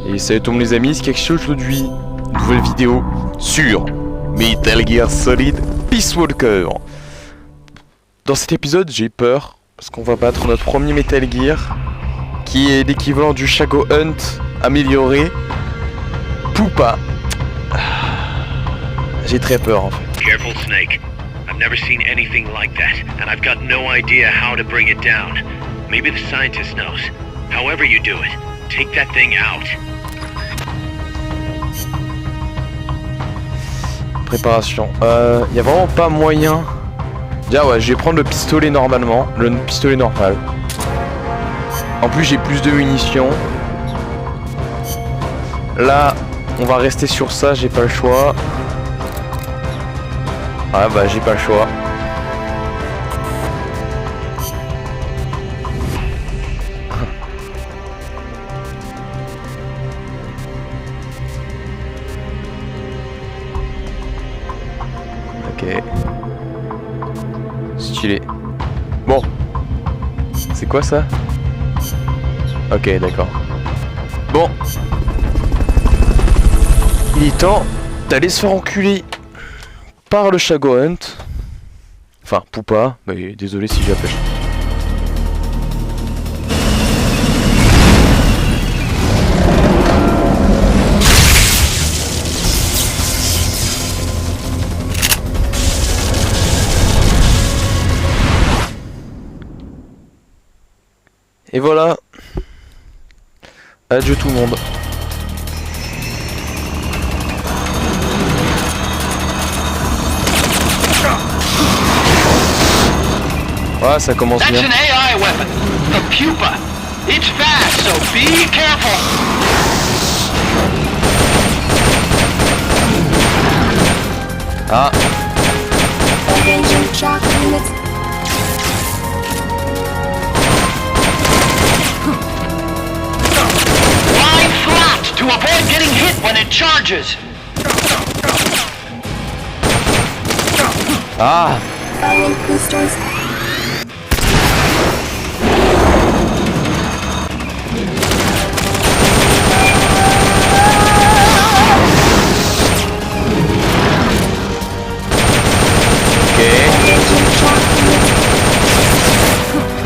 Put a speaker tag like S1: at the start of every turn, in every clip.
S1: Et salut tout le monde les amis, c'est quelque chose aujourd'hui. Nouvelle vidéo sur Metal Gear Solid Peace Walker. Dans cet épisode j'ai peur parce qu'on va battre notre premier Metal Gear qui est l'équivalent du Shadow Hunt amélioré. Poupa. J'ai très peur en fait.
S2: Careful, Snake. I've never seen anything like that, and I've got no idea how to bring it down. Maybe the scientist knows. However you do it, take that thing out.
S1: Préparation. Y a vraiment pas moyen. Déjà ouais, je vais prendre le pistolet normalement, le pistolet normal. En plus j'ai plus de munitions. Là, on va rester sur ça, j'ai pas le choix. Ah bah j'ai pas le choix. Ok. Stylé. Bon. C'est quoi ça? Ok, d'accord. Bon. Il est temps d'aller se faire enculer par le Shadow Hunt. Enfin, Poupa. Mais désolé si j'appelle. Et voilà. Adieu tout le monde. Ah, ça commence bien.
S3: That's an AI weapon, the pupa. It's fast, so be careful.
S1: Ah.
S4: Engaging shock units.
S3: Line flat to avoid getting hit when it charges.
S1: Ah.
S4: Firing boosters.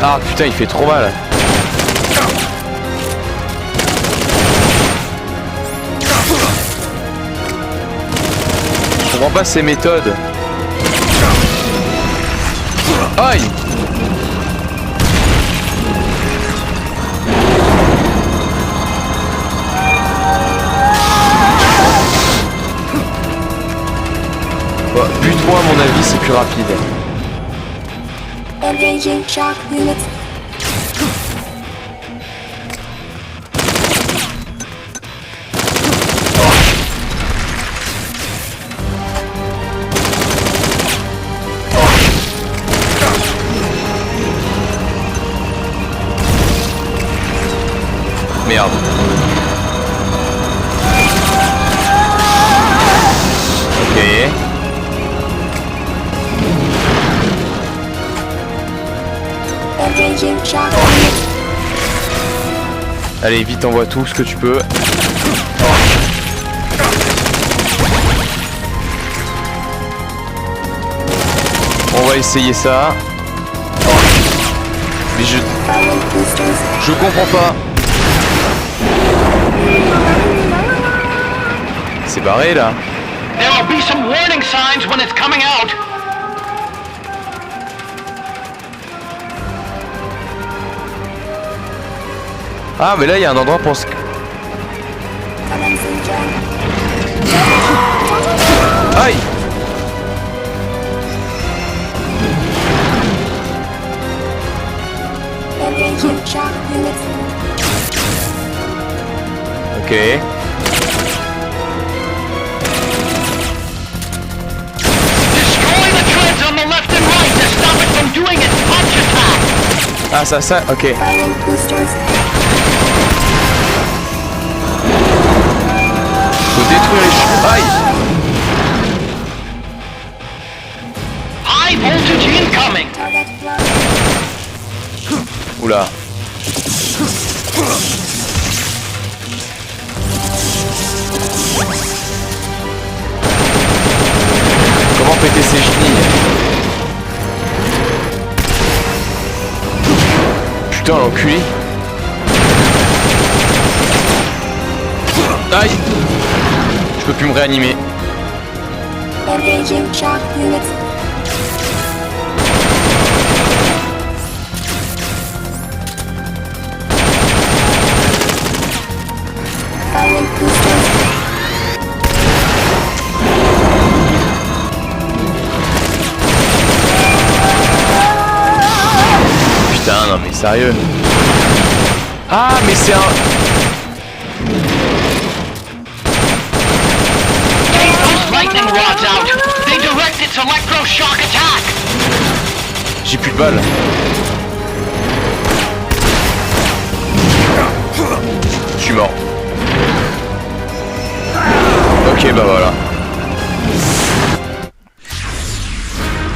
S1: Ah putain, il fait trop mal. Je comprends pas ces méthodes. Aïe. Bon, bute-moi à mon avis, c'est plus rapide.
S4: Engaging shock units.
S1: Merde. Ok.
S4: Engaging shock units.
S1: Allez, vite, envoie tout ce que tu peux. On va essayer ça. Mais
S4: Firing boosters.
S1: je comprends pas. C'est barré là.
S3: There will be some warning signs when it's coming out.
S1: Ah mais là il y a un endroit pour se...
S4: Commencing jump.
S1: Aïe.
S4: Engaging shock units.
S1: Ok.
S3: Destroy the treads on the left and right to stop it from doing its punch attack.
S1: Ah ça, ok.
S4: Firing boosters.
S1: Faut détruire les cheveux. Aïe.
S3: High voltage incoming.
S4: Target blocked.
S1: Oula. Putain, l'enculé. Aïe. Je peux plus me réanimer.
S4: Engaging shock units. Firing boosters.
S1: Putain, non mais sérieux. Ah, mais c'est un...
S3: Take those lightning rods out. They direct its electroshock attack.
S1: J'ai plus de balles. Je suis mort. Ok, bah voilà.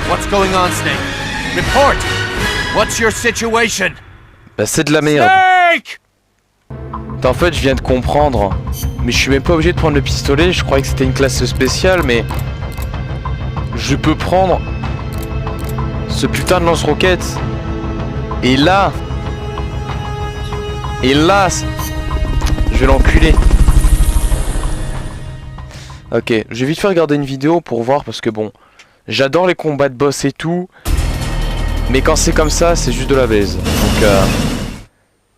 S5: What's going on, Snake? Report! What's your situation?
S1: Bah c'est de la merde.
S5: Snake!
S1: En fait, je viens de comprendre. Mais je suis même pas obligé de prendre le pistolet. Je croyais que c'était une classe spéciale, mais... Je peux prendre... ce putain de lance-roquette. Et là... je vais l'enculer. Ok, je vais vite fait regarder une vidéo pour voir, parce que bon... J'adore les combats de boss et tout. Mais quand c'est comme ça, c'est juste de la baise. Donc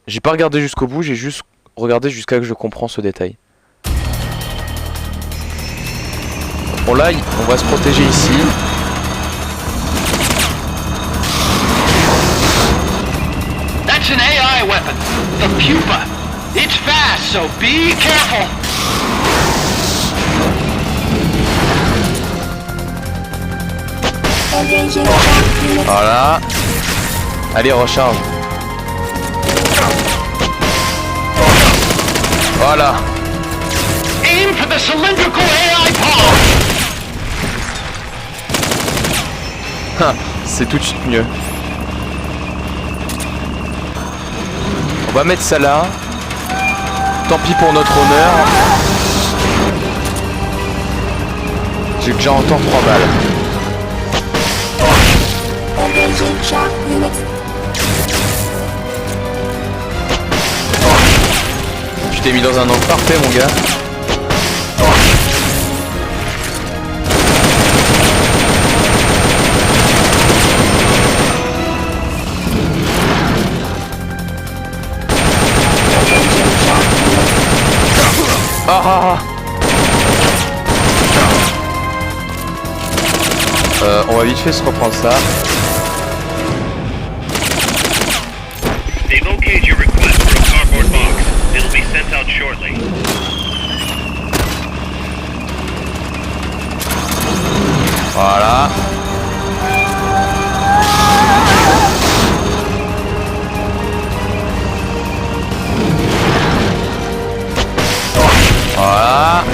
S1: j'ai pas regardé jusqu'au bout, j'ai juste regardé jusqu'à que je comprends ce détail. Bon là, on va se protéger ici.
S3: That's an AI weapon. The pupa. It's fast, so be careful.
S4: Engaging shock units.
S1: Voilà. Allez, recharge. Voilà.
S3: Aim for the cylindrical AI palm.
S1: C'est tout de suite mieux. On va mettre ça là. Tant pis pour notre honneur. J'ai déjà encore 3 balles.
S4: Engaging shock units.
S1: Tu t'es mis dans un angle parfait, mon gars. Ah ah ah. On va vite fait se reprendre ça.
S2: They've okayed your request for a cardboard box. It'll be sent out shortly.
S1: Voilà. Voilà.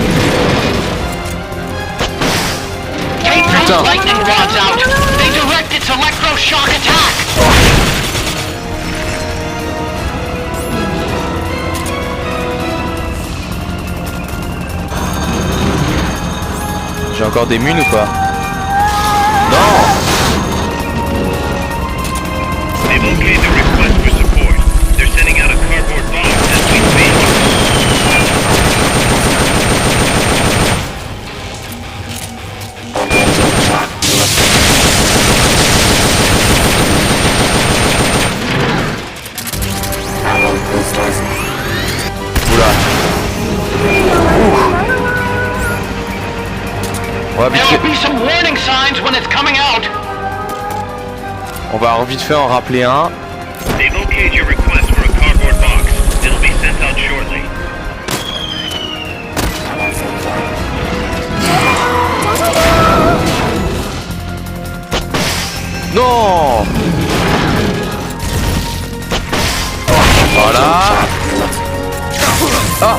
S3: Take
S1: Putain.
S3: those lightning rods out. They direct its electroshock attack.
S1: J'ai encore des munes ou pas? Non.
S2: They've okayed the request for support. They're sending out a cardboard box as we speak.
S4: Firing boosters.
S1: Oula. On va vite
S3: There
S1: fait,
S3: will be some warning signs when it's coming out.
S1: on va vite fait en rappeler un.
S2: They've okayed your request for a cardboard box. It'll be sent out shortly.
S1: Non. Voilà. Ah.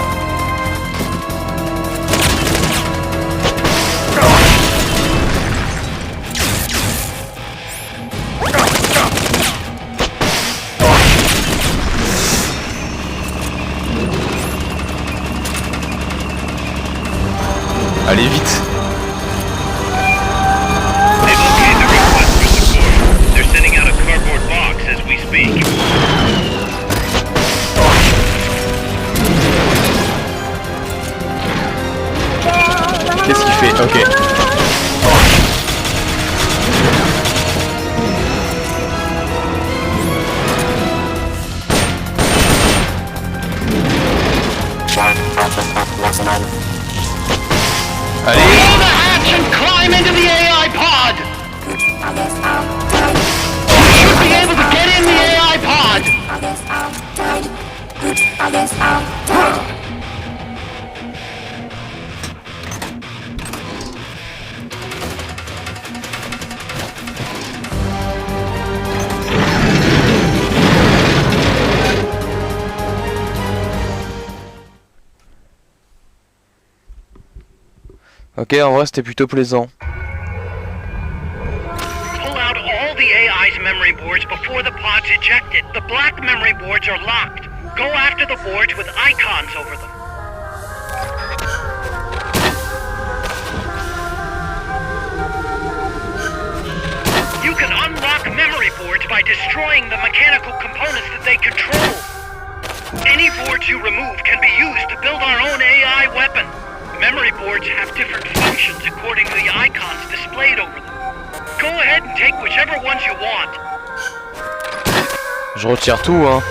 S1: Allez vite.
S2: They've okayed the request for support. They're sending out a cardboard box as we speak.
S1: Ok. Allez.
S3: Blow the hatch and climb into the AI pod!
S4: Others are dead.
S3: You should be able to get in the AI pod!
S4: Others are dead. Others are dead.
S1: Ok, en vrai c'était plutôt plaisant.
S2: Pull out all the AI's memory boards before the pod's ejected. The black memory boards are locked. Go after the boards with icons over them. You can unlock memory boards by destroying the mechanical components that they control. Any boards you remove can be used to build our own AI weapon. Memory boards have different functions according to the icons displayed over them. Go ahead and take whichever ones you want.
S1: Je retire tout, hein.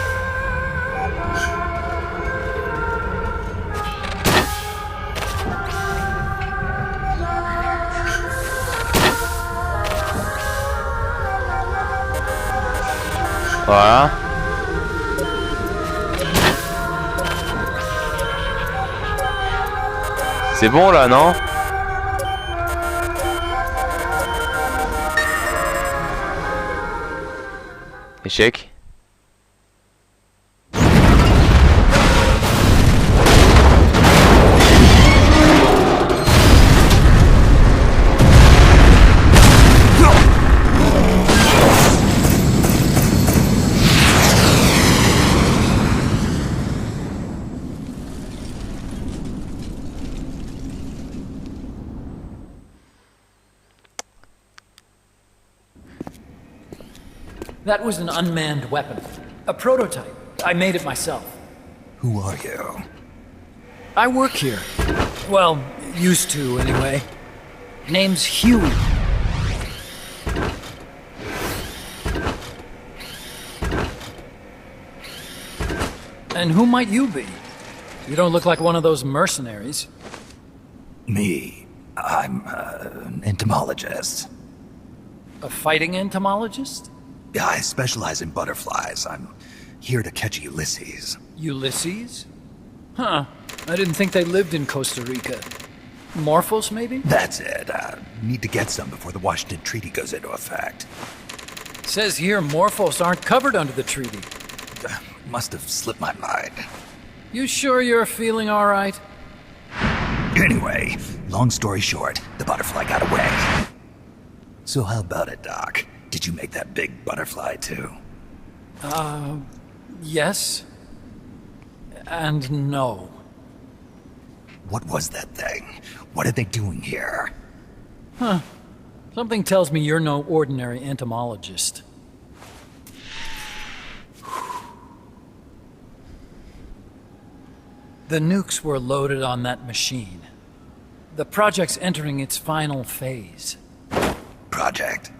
S1: Voilà. C'est bon là, non? Échec.
S6: That was an unmanned weapon. A prototype. I made it myself.
S7: Who are you?
S6: I work here. Well, used to, anyway. Name's Huey. And who might you be? You don't look like one of those mercenaries.
S7: Me. I'm an entomologist.
S6: A fighting entomologist?
S7: Yeah, I specialize in butterflies. I'm here to catch Ulysses.
S6: Ulysses? Huh. I didn't think they lived in Costa Rica. Morphos, maybe?
S7: That's it. Need to get some before the Washington Treaty goes into effect.
S6: Says here Morphos aren't covered under the treaty.
S7: Must have slipped my mind.
S6: You sure you're feeling all right?
S7: Anyway, long story short, the butterfly got away. So how about it, Doc? Did you make that big butterfly too?
S6: Yes. And no.
S7: What was that thing? What are they doing here?
S6: Something tells me you're no ordinary entomologist. The nukes were loaded on that machine. The project's entering its final phase.
S7: Project?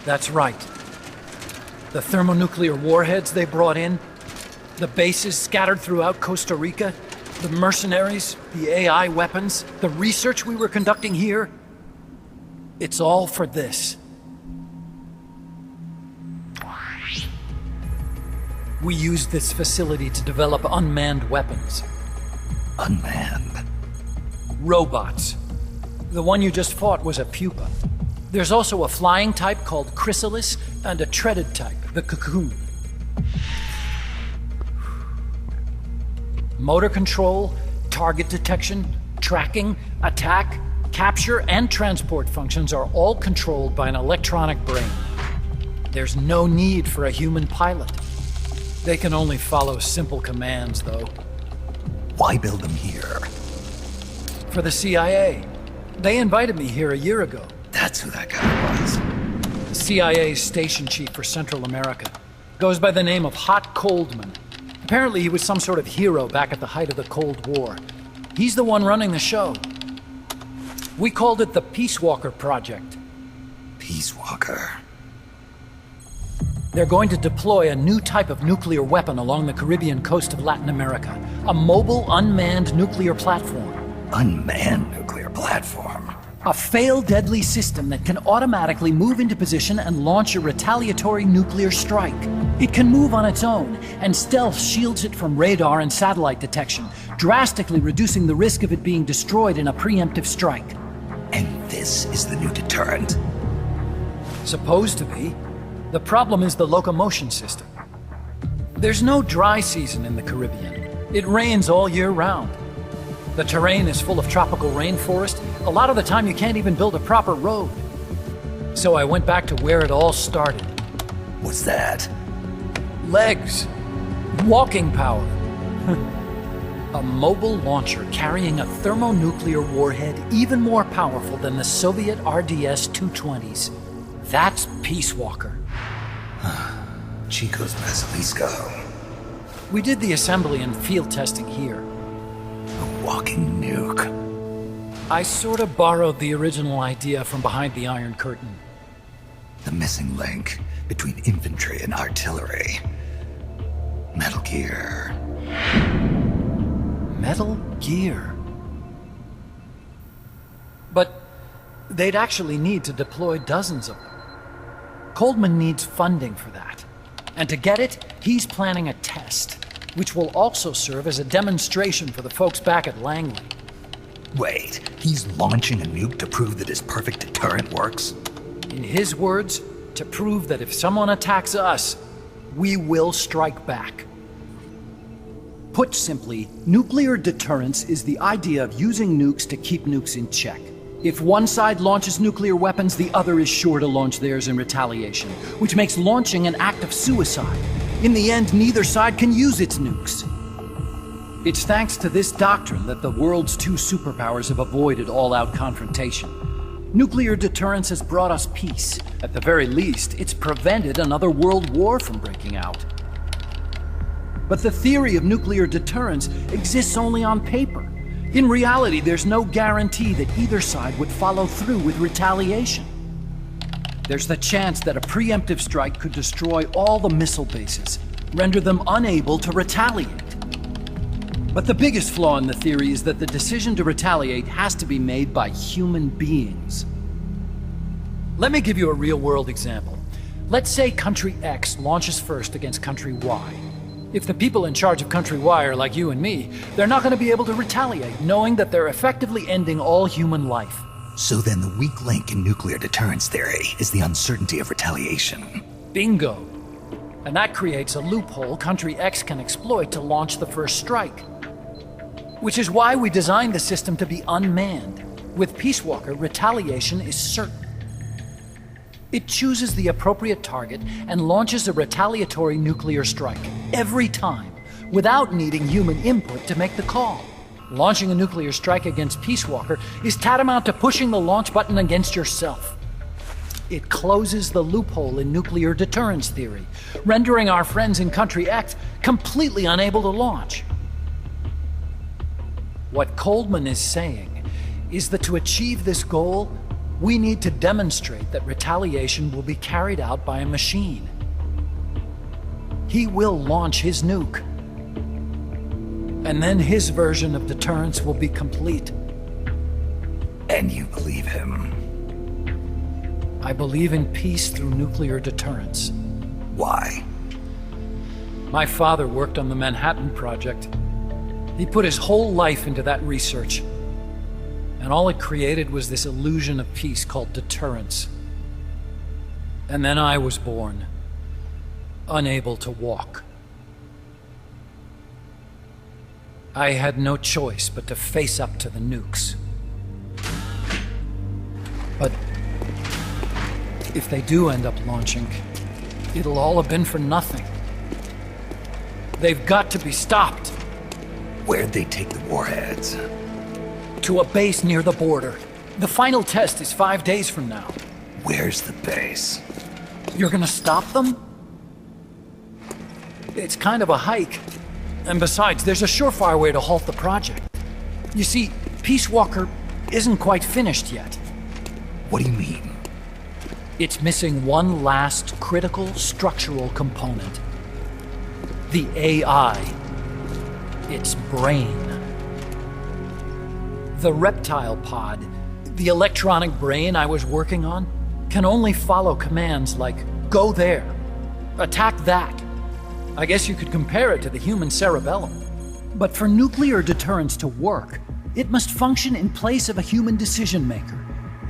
S6: That's right. The thermonuclear warheads they brought in, the bases scattered throughout Costa Rica, the mercenaries, the AI weapons, the research we were conducting here. It's all for this. We used this facility to develop unmanned weapons.
S7: Unmanned?
S6: Robots. The one you just fought was a pupa. There's also a flying type called Chrysalis and a treaded type, the Cocoon. Motor control, target detection, tracking, attack, capture, and transport functions are all controlled by an electronic brain. There's no need for a human pilot. They can only follow simple commands, though.
S7: Why build them here?
S6: For the CIA. They invited me here a year ago.
S7: That's who that guy was.
S6: The CIA's station chief for Central America. Goes by the name of Hot Coldman. Apparently he was some sort of hero back at the height of the Cold War. He's the one running the show. We called it the Peace Walker Project.
S7: Peace Walker.
S6: They're going to deploy a new type of nuclear weapon along the Caribbean coast of Latin America. A mobile, unmanned nuclear platform.
S7: Unmanned nuclear platform.
S6: A fail-deadly system that can automatically move into position and launch a retaliatory nuclear strike. It can move on its own, and stealth shields it from radar and satellite detection, drastically reducing the risk of it being destroyed in a preemptive strike.
S7: And this is the new deterrent?
S6: Supposed to be. The problem is the locomotion system. There's no dry season in the Caribbean. It rains all year round. The terrain is full of tropical rainforest. A lot of the time you can't even build a proper road. So I went back to where it all started.
S7: What's that?
S6: Legs. Walking power. A mobile launcher carrying a thermonuclear warhead even more powerful than the Soviet RDS-220s. That's Peace Walker.
S7: Chico's Basilisco.
S6: We did the assembly and field testing here.
S7: A walking nuke.
S6: I sort of borrowed the original idea from behind the Iron Curtain.
S7: The missing link between infantry and artillery. Metal Gear.
S6: Metal Gear. But they'd actually need to deploy dozens of them. Coldman needs funding for that. And to get it, he's planning a test, which will also serve as a demonstration for the folks back at Langley.
S7: Wait, he's launching a nuke to prove that his perfect deterrent works?
S6: In his words, to prove that if someone attacks us, we will strike back. Put simply, nuclear deterrence is the idea of using nukes to keep nukes in check. If one side launches nuclear weapons, the other is sure to launch theirs in retaliation, which makes launching an act of suicide. In the end, neither side can use its nukes. It's thanks to this doctrine that the world's two superpowers have avoided all-out confrontation. Nuclear deterrence has brought us peace. At the very least, it's prevented another world war from breaking out. But the theory of nuclear deterrence exists only on paper. In reality, there's no guarantee that either side would follow through with retaliation. There's the chance that a preemptive strike could destroy all the missile bases, render them unable to retaliate. But the biggest flaw in the theory is that the decision to retaliate has to be made by human beings. Let me give you a real-world example. Let's say Country X launches first against Country Y. If the people in charge of Country Y are like you and me, they're not going to be able to retaliate, knowing that they're effectively ending all human life.
S7: So then the weak link in nuclear deterrence theory is the uncertainty of retaliation.
S6: Bingo. And that creates a loophole Country X can exploit to launch the first strike. Which is why we designed the system to be unmanned. With Peace Walker, retaliation is certain. It chooses the appropriate target and launches a retaliatory nuclear strike, every time, without needing human input to make the call. Launching a nuclear strike against Peace Walker is tantamount to pushing the launch button against yourself. It closes the loophole in nuclear deterrence theory, rendering our friends in Country X completely unable to launch. What Coldman is saying is that to achieve this goal, we need to demonstrate that retaliation will be carried out by a machine. He will launch his nuke. And then his version of deterrence will be complete.
S7: And you believe him?
S6: I believe in peace through nuclear deterrence.
S7: Why?
S6: My father worked on the Manhattan Project. He put his whole life into that research. And all it created was this illusion of peace called deterrence. And then I was born, unable to walk. I had no choice but to face up to the nukes. But if they do end up launching, it'll all have been for nothing. They've got to be stopped.
S7: Where'd they take the warheads?
S6: To a base near the border. The final test is 5 days from now.
S7: Where's the base?
S6: You're gonna stop them? It's kind of a hike. And besides, there's a surefire way to halt the project. You see, Peace Walker isn't quite finished yet.
S7: What do you mean?
S6: It's missing one last critical structural component. The AI. Its brain. The reptile pod, the electronic brain I was working on, can only follow commands like, go there, attack that. I guess you could compare it to the human cerebellum. But for nuclear deterrence to work, it must function in place of a human decision maker.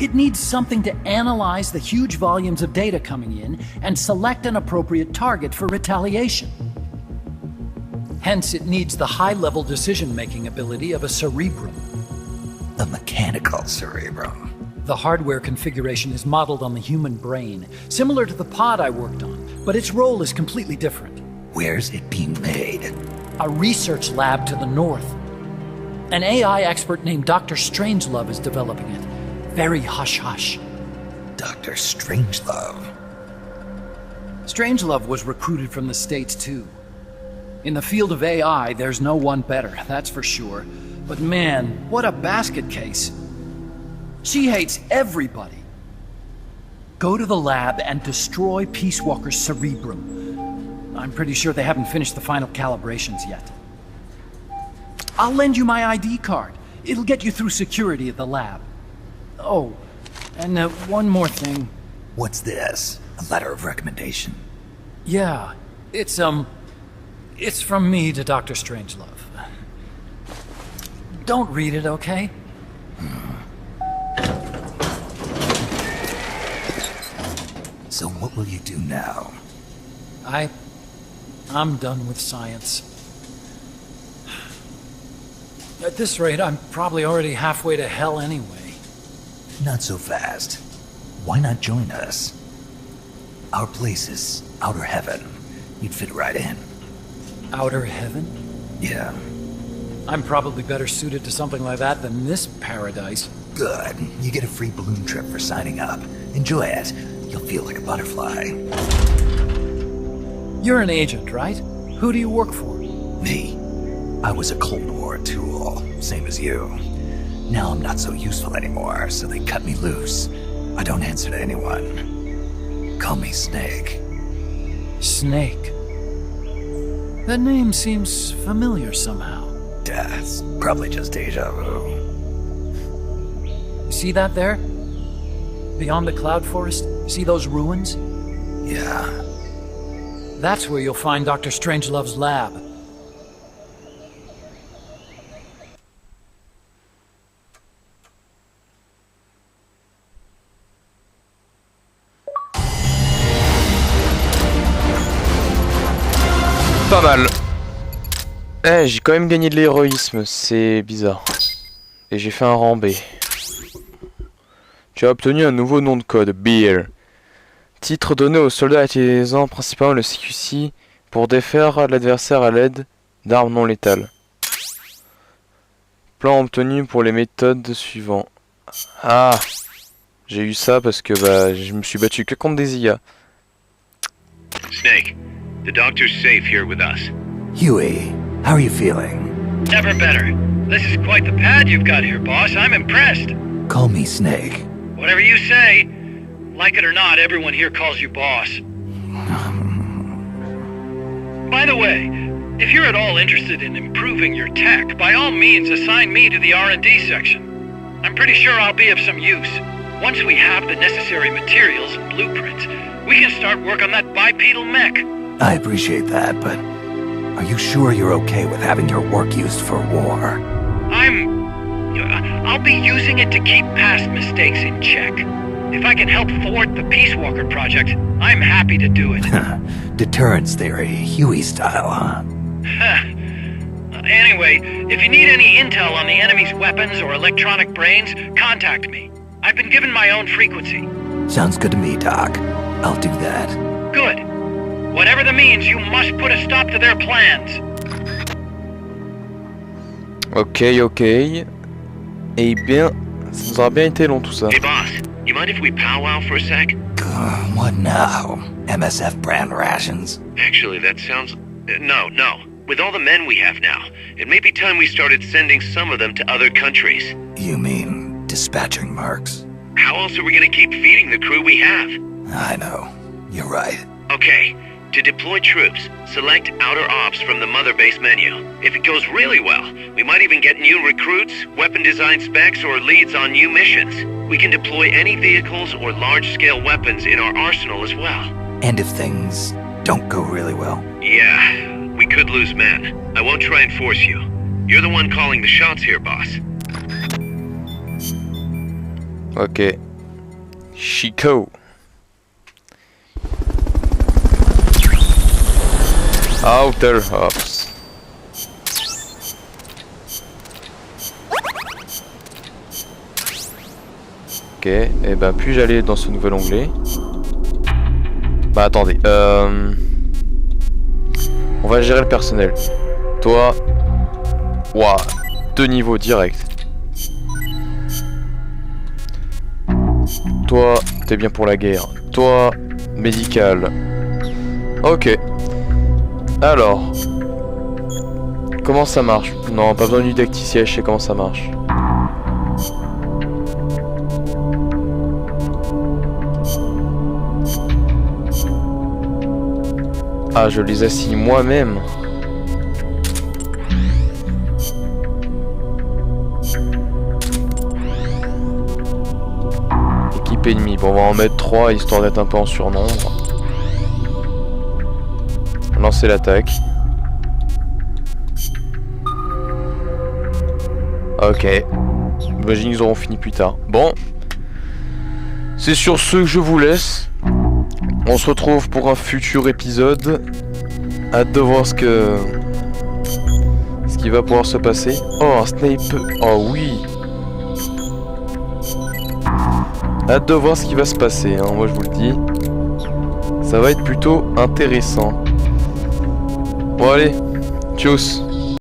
S6: It needs something to analyze the huge volumes of data coming in and select an appropriate target for retaliation. Hence, it needs the high-level decision-making ability of a cerebrum.
S7: A mechanical cerebrum.
S6: The hardware configuration is modeled on the human brain, similar to the pod I worked on, but its role is completely different.
S7: Where's it being made?
S6: A research lab to the north. An AI expert named Dr. Strangelove is developing it. Very hush-hush.
S7: Dr. Strangelove.
S6: Strangelove was recruited from the States, too. In the field of AI, there's no one better, that's for sure. But man, what a basket case. She hates everybody. Go to the lab and destroy Peace Walker's cerebrum. I'm pretty sure they haven't finished the final calibrations yet. I'll lend you my ID card. It'll get you through security at the lab. Oh, and one more thing.
S7: What's this? A letter of recommendation?
S6: Yeah, it's from me to Dr. Strangelove. Don't read it, okay?
S7: So what will you do now?
S6: I'm done with science. At this rate, I'm probably already halfway to hell anyway.
S7: Not so fast. Why not join us? Our place is outer heaven. You'd fit right in.
S6: Outer heaven?
S7: Yeah.
S6: I'm probably better suited to something like that than this paradise.
S7: Good. You get a free balloon trip for signing up. Enjoy it. You'll feel like a butterfly.
S6: You're an agent, right? Who do you work for?
S7: Me. I was a Cold War tool, same as you. Now I'm not so useful anymore, so they cut me loose. I don't answer to anyone. Call me Snake.
S6: Snake. That name seems familiar somehow.
S7: That's probably just deja vu.
S6: See that there? Beyond the cloud forest? See those ruins?
S7: Yeah.
S6: That's where you'll find Dr. Strangelove's lab.
S1: Pas mal. J'ai quand même gagné de l'héroïsme, c'est bizarre. Et j'ai fait un rang B. Tu as obtenu un nouveau nom de code, Beer. Titre donné aux soldats utilisant principalement le CQC pour défaire l'adversaire à l'aide d'armes non létales. Plan obtenu pour les méthodes suivantes. Ah, j'ai eu ça parce que je me suis battu que contre des IA.
S2: Snake, the doctor's safe here with us.
S7: Huey, how are you feeling?
S2: Never better. This is quite the pad you've got here, boss. I'm impressed.
S7: Call me Snake.
S2: Whatever you say. Like it or not, everyone here calls you boss. By the way, if you're at all interested in improving your tech, by all means assign me to the R&D section. I'm pretty sure I'll be of some use. Once we have the necessary materials and blueprints, we can start work on that bipedal mech.
S7: I appreciate that, but are you sure you're okay with having your work used for war?
S2: I'll be using it to keep past mistakes in check. If I can help thwart the Peace Walker project, I'm happy to do it.
S7: Deterrence theory, Huey style, huh?
S2: Anyway, if you need any intel on the enemy's weapons or electronic brains, contact me. I've been given my own frequency.
S7: Sounds good to me, Doc. I'll do that.
S2: Good. Whatever the means, you must put a stop to their plans.
S1: Ok. Eh bien, ça nous aura bien été long tout ça.
S2: Hey boss, you mind if we powwow for a sec?
S7: What now? MSF brand rations?
S2: Actually, that sounds... No. With all the men we have now, it may be time we started sending some of them to other countries.
S7: You mean dispatching marks.
S2: How else are we gonna keep feeding the crew we have?
S7: I know. You're right.
S2: Okay, to deploy troops, select Outer Ops from the Mother Base menu. If it goes really well, we might even get new recruits, weapon design specs, or leads on new missions. We can deploy any vehicles or large-scale weapons in our arsenal as well.
S7: And if things don't go really well?
S2: Yeah, we could lose men. I won't try and force you. You're the one calling the shots here, boss.
S1: Ok. Chico. Outer Ops. Ok, et ben puis-je aller dans ce nouvel onglet? Bah attendez, on va gérer le personnel. Toi... Ouah, 2 niveaux direct. Toi, t'es bien pour la guerre. Toi, médical. Ok. Alors, comment ça marche? Non, pas besoin du didacticiel, je sais comment ça marche. Ah, je les assigne moi-même. Équipe ennemie. Bon, on va en mettre 3 histoire d'être un peu en surnombre. Lancer l'attaque. Ok. J'imagine qu'ils auront fini plus tard. Bon. C'est sur ce que je vous laisse. On se retrouve pour un futur épisode. Hâte de voir ce qui va pouvoir se passer. Oh, un sniper. Oh oui. Hâte de voir ce qui va se passer, hein. Moi je vous le dis. Ça va être plutôt intéressant. Bon allez, tchuss.